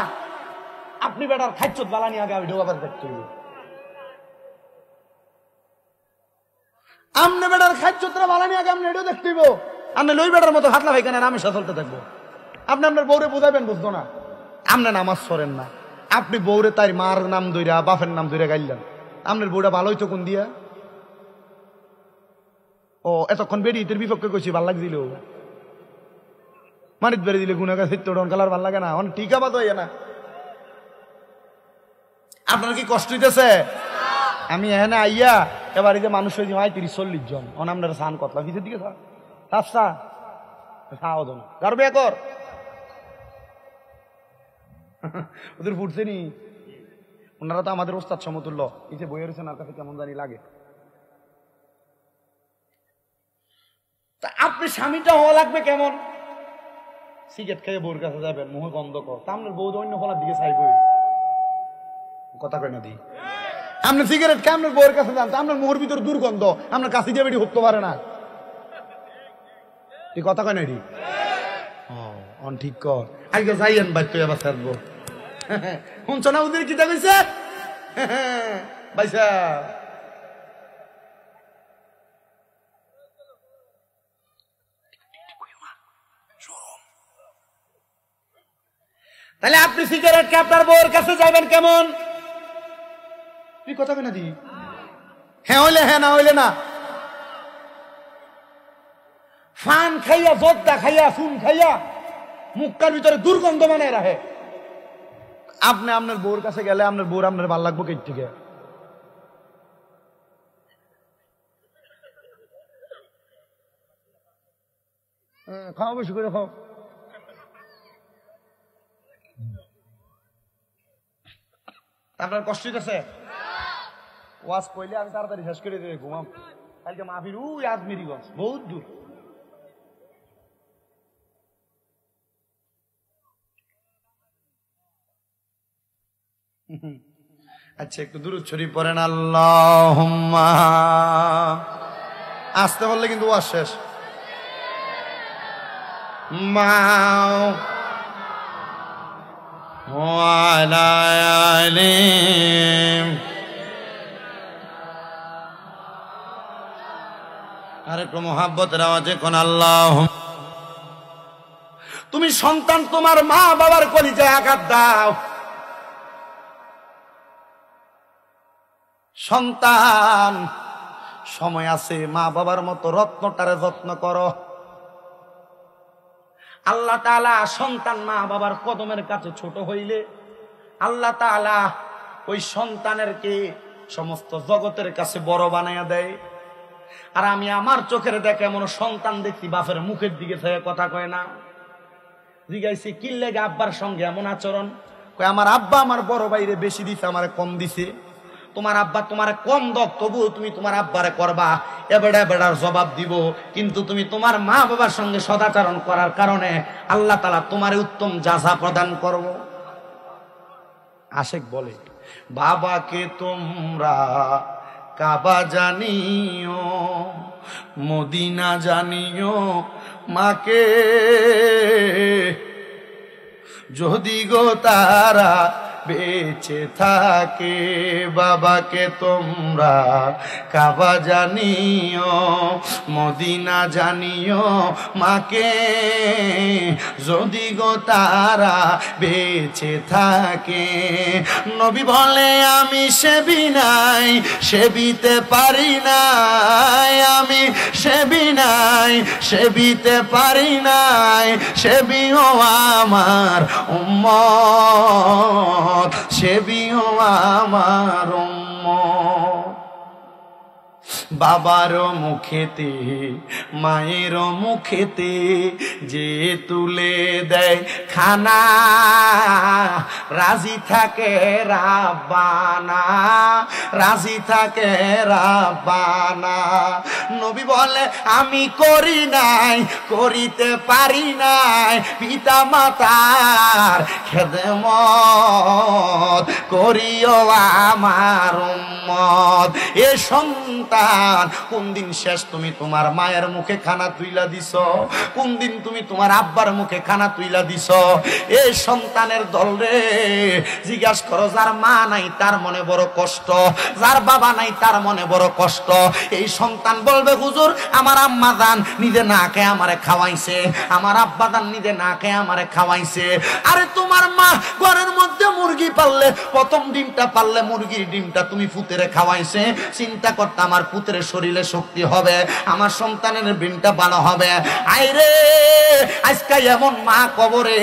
আপনি বেটার খাদ্যত বালানি আগে আমি ঢোকাবার দেখতে হইব। আমনে বেটার খাদ্যতরা বালানি আগে আপনি এটাও দেখতে হইব। আপনি লই বেটার মতো ফাতলা পায়খানা নামেশা চলতে থাকবো। আপনি আপনার বউরে বোঝাবেন, বুঝতো না। আপনি নামাজ পড়েন না, আপনি বউরে তাই মার নাম ধইরা বাপের নাম ধইরা গাইলেন। আপনার বউটা ভালো হইতো কোন দিয়া? ও এতক্ষণ বেরিয়ে বিপক্ষে কইছি ভাল লাগছিল, মানিত বেড়ে দিলে গুণাগার হিত্তন কালার ভাল লাগে না, অনেক টিকা বাদ হইয়া না। আপনার কি কষ্ট হইতেছে? আমি এখানে আইয়া এবার এই যে মানুষ হয়েছে 35-40 জন, আপনারা সান কতলা পিছের দিকে রাস্তা খাওয়া জন কার বিয়ে কর ওদের ফুটছে নি। ওনারা তো আমাদের ওস্তাদ সমতুল্য, এই যে বইয়ের হোসেন আর কাছে কেমন জানি লাগে। তা আপনি স্বামীটা হওয়া লাগবে কেমন? সিগারেট খেয়ে বউর কাছে যাবেন, মুখ বন্ধ কর, তা আপনার বউ অন্য ফলার দিকে চাইবে, কথা কয় না দি। আপনি সিগারেট খেয়ে আপনার বউয়ের কাছে যান, তা আপনার মুখের ভিতরে দুর্গন্ধ, আপনার কাছে দিয়ে বেটি হতে পারে না, এই কথা কয় না এটি। অন ঠিক কর, আজকে যাইয়েন বাইক তুই আবার ছাড়বো। শুনছ না ওদের কি কইছে বাইসা? তাহলে আপনি সিগারেট কে আপনার বউয়ের কাছে যাবেন কেমন? তুই কথা কেনা দি, হ্যাঁ হইলে হ্যাঁ, না হইলে না। ফান খাইয়া, জর্দা খাইয়া, ফুন খাইয়া মুখটার ভিতরে দুর্গন্ধ বানায় রাখে। আপনি আপনার বউর কাছে গেলে আপনার বউর আপনার ভাল লাগবো কে থেকে? খাও বেশি করে খাও। আপনার কষ্ট হইতেছে? ওয়াজ কইলে আমি তাড়াতাড়ি শেষ করে দিয়ে ঘুমাম। কালকে মাহফিল ওই আজমিরিগঞ্জ, বহুত দূর। আচ্ছা একটু দুরূদ শরীফ পড়েন। আল্লাহুম্মা, আসতে বললে কিন্তু ওয়াজ শেষ। মাও ওয়ালা আলিম, আর একটু মোহাব্বতের আওয়াজে কোন আল্লাহ। তুমি সন্তান তোমার মা বাবার কলিজায় আঘাত দাও। সন্তান সময় আছে, মা বাবার মতো রত্নটারে যত্ন করো। আল্লাহ তাআলা সন্তান মা বাবার কদমের কাছে ছোট হইলে আল্লাহ তাআলা ওই সন্তানেরকে সমস্ত জগতের কাছে বড় বানাইয়া দেয়। আর আমি আমার চোখের দেখে এমন সন্তান দেখি বাপের মুখের দিকে থেকে কথা কয় না। জিজ্ঞাসি কি লেগে আব্বার সঙ্গে এমন আচরণ? কয় আমার আব্বা আমার বড় ভাইরে বেশি দিছে, আমারে কম দিছে। তোমার আব্বা তোমারে কম দক, তবুও তুমি তোমার আব্বারে করবা, এবেড়া বেড়ার জবাব দিব। কিন্তু তুমি তোমার মা বাবার সঙ্গে সদাচরণ করার কারণে আল্লাহ তাআলা তোমারে উত্তম জাযা প্রদান করব। আশেক বলে, বাবাকে তোমরা কাবা জানিও, মদিনা জানিও, মাকে যদি গো তারা বেঁচে থাকে। বাবাকে তোমরা কাবা জানিও, মদিনা জানিও, মাকে যদি গো তারা বেঁচে থাকে। নবী বলে আমি সেবি নাই, সেবিতে পারি নাই, আমি সেবি নাই, সেবিতে পারি নাই, সেবিও আমার উম্মত, সেবিও আমার উম্মত। বাবার মুখেতে মায়ের মুখেতে যে তুলে দেয় খানা, রাজি থাকে রাব্বানা, রাজি থাকে রাব্বানা। নবী বলে আমি করি নাই, করিতে পারি নাই, পিতা মাতার খেদমত, করিও আমার উম্মত। এ সন্তান কোন দিন শেষ তুমি তোমার মায়ের মুখে খানা তুইলা দিছ? কোন দিন তুমি তোমার আব্বার মুখে খানা তুইলা দিছ? এই সন্তানের দল রে, জিজ্ঞাসা করো যার মা নাই তার মনে বড় কষ্ট, যার বাবা নাই তার মনে বড় কষ্ট। এই সন্তান বলবে হুজুর আমার আম্মা জান নিজে না খেয়ে আমারে খাওয়াইছে, আমার আব্বা জান নিজে না খেয়ে আমারে খাওয়াইছে। আরে তোমার মা ঘরের মধ্যে মুরগি পাললে, প্রথম ডিমটা পাললে মুরগির ডিমটা তুমি পুতেরে খাওয়াইছে, চিন্তা করতে আমার পুত্রের শরীরে শক্তি হবে, আমার সন্তানের ডিমটা ভালো হবে। আইরে আজকে এমন মা কবরে,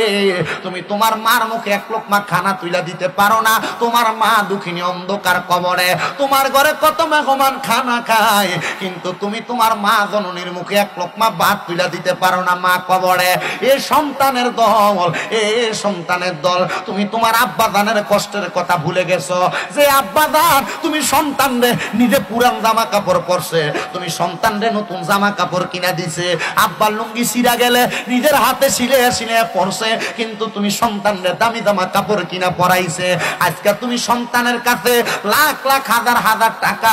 তুমি তোমার মার মুখে এক লোকমা খানা তুইলা দিতে পারো না। তোমার মা দুঃখিনী অন্ধকার কবরে, তোমার ঘরে কত মেহমান খানা খায়, কিন্তু তুমি তোমার মা জননীর মুখে এক লোকমা ভাত তুইলা দিতে পারো না মা কবরে। এ সন্তানের দল, এ সন্তানের দল, তুমি তোমার আব্বা দানের কষ্টের কথা ভুলে গেছো। যে আব্বা দান তুমি সন্তান রে নিজে পুরান জামা কাপড় পরছে, তুমি সন্তান রে নতুন জামা কাপড় কিনা দিছে, আব্বার লুঙ্গি ছিঁড়া গেলে নিজের হাতে সিলে সিলে পরছে, কিন্তু তুমি সন্তান রে দামি জামা কাপড় কিনা পরাইছে। আজকে তুমি সন্তানের কাছে লাখ লাখ হাজার হাজার টাকা,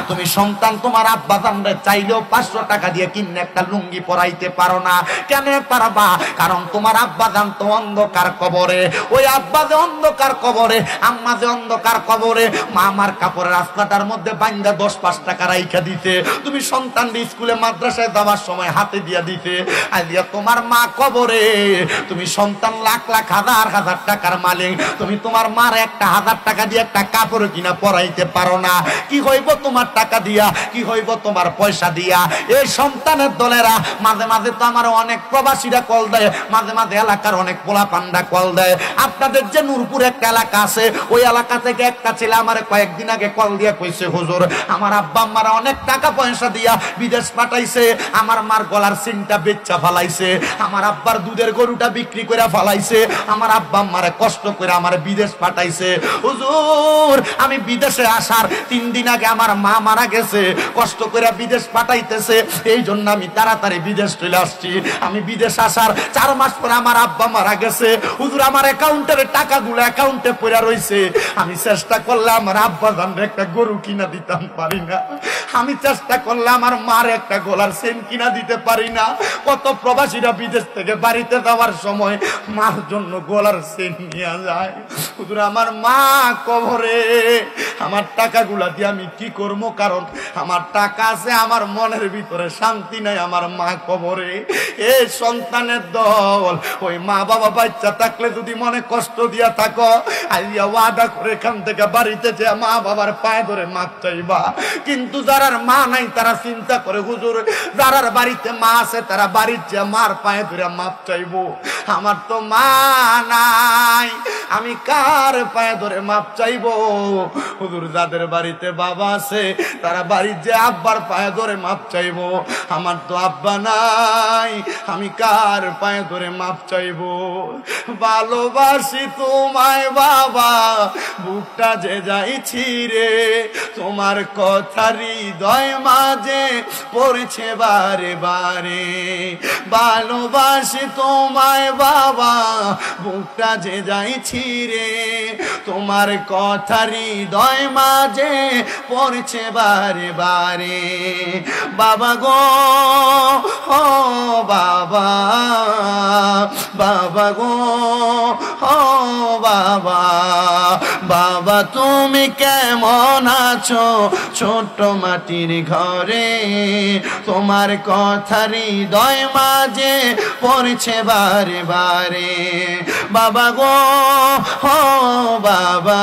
তুমি সন্তান তোমার আব্বা দান রে চাইলেও 500 টাকা দিয়ে কিনে একটা লুঙ্গি পরাইতে পারো না। কেন পারবা? কারণ তোমার আব্বা দান তো অন্ধকার কবরে। ওই আব্বা যে অন্ধকার কবরে, আম্মা যে অন্ধকার কবরে, মা আমার কাপড়ের রাস্তাটার মধ্যে বান্দা 10-5 টাকা রাইখা দিতে, তুমি সন্তান স্কুলে মাদ্রাসায় যাওয়ার সময় হাতে দিয়া দিতে। আইয়া তোমার মা কবরে, তুমি সন্তান লাখ লাখ হাজার হাজার টাকার মালিক, তুমি তোমার মার 1000 টাকা দিয়ে একটা কাপড় কিনা পরাইতে পারো না। কি হইব তোমার টাকা দিয়া, কি হইব তোমার পয়সা দিয়া? এই সন্তানের দলেরা মাঝে মাঝে তো আমার অনেক প্রবাসীরা কল দেয়, মাঝে মাঝে এলাকার অনেক পোলা পান্ডা কল দেয়। আপনাদের যে নূরপুর একটা এলাকা আছে, ওই এলাকা থেকে একটা ছেলে আমার কয়েকদিন আগে কল দিয়া কইছে হুজুর আমার আব্বা আম্মারা অনেক টাকা পয়সা দিয়া বিদেশ পাঠাইছে, আমার মার গলার সিনটা বেচ্চা ফালাইছে, আমার আব্বার দুধের গরুটা বিক্রি করে ফালাইছে, আমার আব্বা আম্মারে কষ্ট করে আমার বিদেশ পাঠাইছে। হুজুর আমি বিদেশে আসার 3 দিন আগে আমার মা মারা গেছে, কষ্ট করে বিদেশ পাঠাইতেছে, এই জন্য আমি তাড়াতাড়ি বিদেশ চলে আসছি। আমি বিদেশ আসার 4 মাস পরে আমার আব্বা মারা গেছে। হুজুর আমার অ্যাকাউন্টের টাকাগুলো অ্যাকাউন্টে পড়ে রইছে, আমি চেষ্টা করলে আমার আব্বা জানরে একটা গরু কিনা দিতাম পারি না, আমি চেষ্টা করলে আমার মার একটা গলার চেন কিনা দিতে পারি না। কত প্রবাসীরা বিদেশ থেকে বাড়িতে যাওয়ার সময় মার জন্য গলার চেন নিয়ে যায়। হুজুর আমার মা কবরে, আমার টাকাগুলা দিয়ে আমি কি করবো? কারণ আমার টাকা আছে, আমার মনের ভিতরে শান্তি নাই, আমার মা কবরে। এ সন্তানের দল, ওই মা বাবা বাচ্চা থাকলে যদি মনে কষ্ট দিয়া থাকো, আইয়া ওয়াদা করে এখান থেকে বাড়িতে যে মা বাবার পায়ে ধরে মাপ চাইবা। কিন্তু যারার মা নাই তারা চিন্তা করে হুজুর যারার বাড়িতে মা আছে তারা বাড়ির যে মার পায়ে ধরে মাপ চাইবো, আমার তো মা নাই, আমি কার পায়ে ধরে মাপ চাইবো? হুজুর যাদের বাড়িতে বাবা আছে তারা বাড়ির যে আব্বার পায়ে ধরে মাপ চাইবো, আমার তো আব্বা নাই, আমি কার পায়ে ধরে মাপ চাইবো? ভালোবাসি তোমায় বাবা, বুকটা যে যাইছি রে, তোমার কথা হৃদয় মাঝে পড়ছে বারে বারে। ভালোবাসি তোমায় বাবা, বুকটা যে যাইছি রে, তোমার কথা হৃদয় মাঝে পড়ছে বারে বারে। বাবা গো ও বাবা, বাবা গো ও বাবা, বাবা তুমি কেমন আছো ছোট্ট মাটির ঘরে, তোমার কথা হৃদয় মাঝে পড়ছে বারে বারে। বাবা গো, ও বাবা,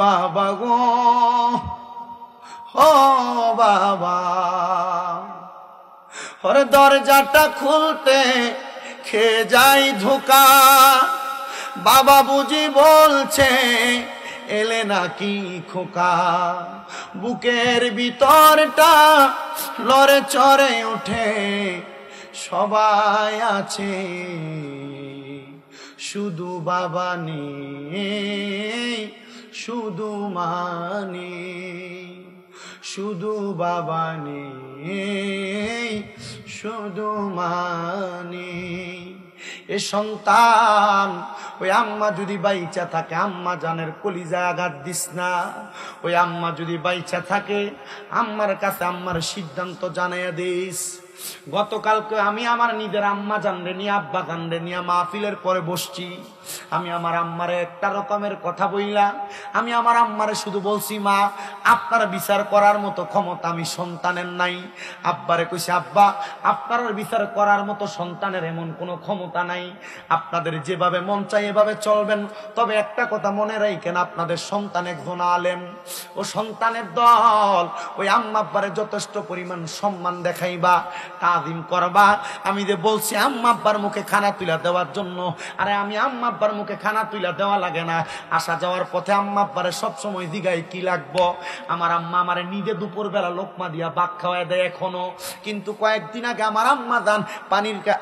বাবা গো, ও বাবা, ওর দরজাটা খুলতে খেয়ে যাই ধোকা, বাবা বুঝি বলছে এলে নাকি খোকা, বুকের ভিতরটা লড়ে চড়ে ওঠে, সবাই আছে শুধু বাবা নেই, শুধু মানে, শুধু বাবা নেই, শুধু মানে। এ সন্তান, ওই আম্মা যদি বাইচা থাকে, আম্মা জানের কলিজায় আঘাত দিস না। ওই আম্মা যদি বাইচা থাকে, আম্মার কাছে আম্মার সিদ্ধান্ত জানাইয়া দিস। গতকালকে আমি আমার নিজের আম্মা জানরে নিয়ে, আব্বা জানরে নিয়ে মাহফিলের পরে বসছি। আমি আমার আম্মারে একটা রকমের কথা বললাম। আমি আমার আম্মারে শুধু বলছি, মা আপনার বিচার করার মতো ক্ষমতা আমি সন্তানের নাই। আব্বারে কইছি, আব্বা আপনার বিচার করার মতো সন্তানের এমন কোনো ক্ষমতা নাই, আপনাদের যেভাবে মন চাই এভাবে চলবেন। তবে একটা কথা মনে রাখেন, আপনাদের সন্তান একজন আলেম, ও সন্তানের দল ওই আম্মা আব্বারে যথেষ্ট পরিমাণ সম্মান দেখাইবা, তাজিম করবা। আমি যে বলছি আম্মা আব্বার মুখে খানা তুলে দেওয়ার জন্য, আরে আমি আম্মা আব্বার মুখে খানা তুলে দেওয়া লাগে না। আসা যাওয়ার পথে আম্মা আব্বারে সবসময় জিগাই কি লাগবো। আমার আম্মা আমারে নিজে দুপুরবেলা লোকমা দিয়া ভাত খাওয়াই দেয় এখনো। কিন্তু কয়েকদিন আগে আমার আম্মা যান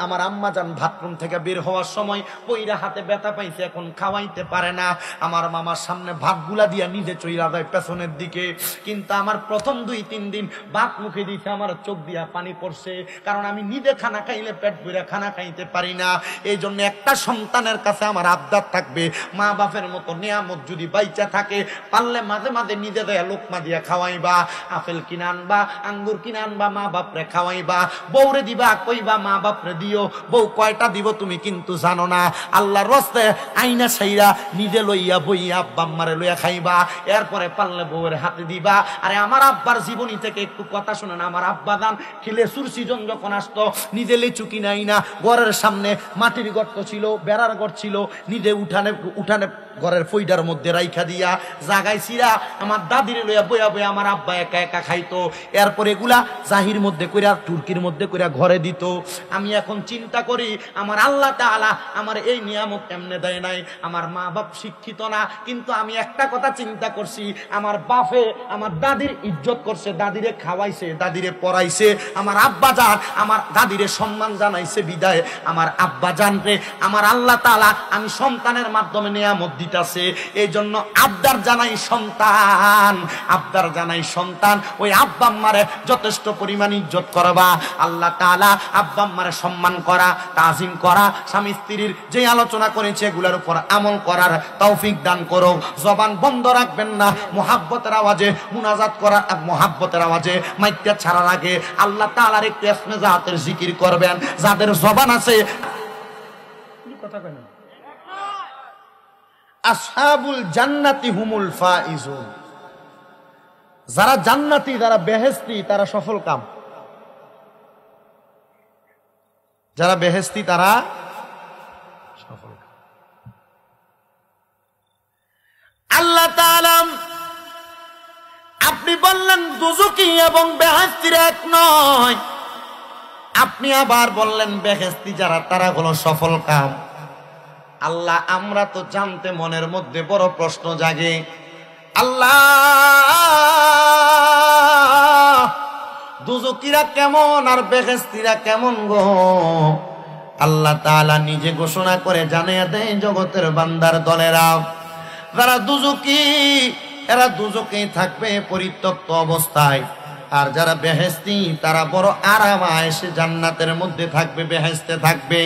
আমার আম্মা যান বাথরুম থেকে বের হওয়ার সময় পইরা হাতে ব্যথা পাইছে, এখন খাওয়াইতে পারে না। আমার মামার সামনে ভাতগুলা দিয়া নিজে চইরা যায় পেছনের দিকে। কিন্তু আমার প্রথম 2-3 দিন ভাত মুখে দিয়েছে, আমার চোখ দিয়া পানি পড়ছে, কারণ আমি নিজে খানা খাইলে পেট ভরে খানা খাইতে পারি না। এই জন্য একটা সন্তানের কাছে আমার আবদার থাকবে, মা বাপের মতো নিয়ামত যদি বাইচা থাকে, পারলে মাঝে মাঝে নিজে দেয়া লোকমা দিয়া খাওয়াইবা। আপেল কিনে আনবা, আঙ্গুর কিনে আনবা, মা বাপরে খাওয়াইবা। বউরে দিবা, কইবা মা বাপরে দিও। বউ কয়টা দিব তুমি কিন্তু জানো না। আল্লাহর রাস্তে আইনা ছাইরা নিজে লইয়া বইয়া আব্বা আম্মারে লইয়া খাইবা। এরপরে পারলে বউয়ের হাতে দিবা। আরে আমার আব্বার জীবনী থেকে একটু কথা শুনেন। আমার আব্বা দান লেচুর সিজন যখন আসতো, নিজে লিচু কিনাই না, ঘরের সামনে মাটির গর্ত ছিল, বেড়ার ঘর ছিল, নিজে উঠানে ঘরের ফইডার মধ্যে রাইখা দিয়া জাগাই ছিড়া আমার দাদিরে লইয়া বইয়া বইয়া আমার আব্বা একা একা খাইতো। এরপর এগুলা জাহির মধ্যে কইরা, তুর্কির মধ্যে কইরা ঘরে দিত। আমি এখন চিন্তা করি, আমার আল্লাহ তাআলা আমার এই নিয়ামত এমনে দেয় নাই। আমার মা বাপ শিক্ষিত না, কিন্তু আমি একটা কথা চিন্তা করছি, আমার বাপে আমার দাদির ইজ্জত করছে, দাদিরে খাওয়াইছে, দাদিরে পড়াইছে। আমার আব্বা জান আমার দাদিরে সম্মান জানাইছে বিদায় আমার আব্বা জানরে আমার আল্লাহ তাআলা আমি সন্তানের মাধ্যমে নিয়ামত দিতাছে। এই জন্য আবদার জানাই সন্তান, আবদার জানাই সন্তান, ওই আব্বা আম্মারে যথেষ্ট পরিমাণ ইজ্জত করবা। আল্লাহ তাআলা আব্বা আম্মারে সম্মান করা, তাজিম করা, স্বামী স্ত্রীর যে আলোচনা করেছে এগুলোর উপর আমল করার তৌফিক দান করো। জবান বন্ধ রাখবেন না, মুহাব্বতের আওয়াজে মুনাজাত করা, মুহাব্বতের আওয়াজে মাইকটা ছাড়ার আগে আল্লাহ তাআলার একটু ইসমে জাতের জিকির করবেন। যাদের জবান আছে, কথা কয় না, আসহাবুল জান্নাতি হুমুল ফাইজুন, যারা জান্নাতি, যারা বেহেশতি, তারা সফল কাম। যারা বেহেশতি তারা সফল কাম। আল্লাহ তাআলা আপনি বললেন দুজকি এবং বেহেশতির এক নয়, আপনি আবার বললেন বেহেশতি যারা তারা হলো সফল কাম। আল্লাহ আমরা তো জানতে মনের মধ্যে বড় প্রশ্ন জাগে, আল্লাহ দুজকিরা কেমন আর বেহেশতিরা কেমন গো? আল্লাহ তাআলা নিজে ঘোষণা করে জানিয়ে দেয় জগতের বান্দার দলেরা, যারা দুজকি এরা দুজকে থাকবে পরিত্যক্ত অবস্থায়, আর যারা বেহেশতি তারা বড় আরাম আয়েশে জান্নাতের মধ্যে থাকবে, বেহেশতে থাকবে।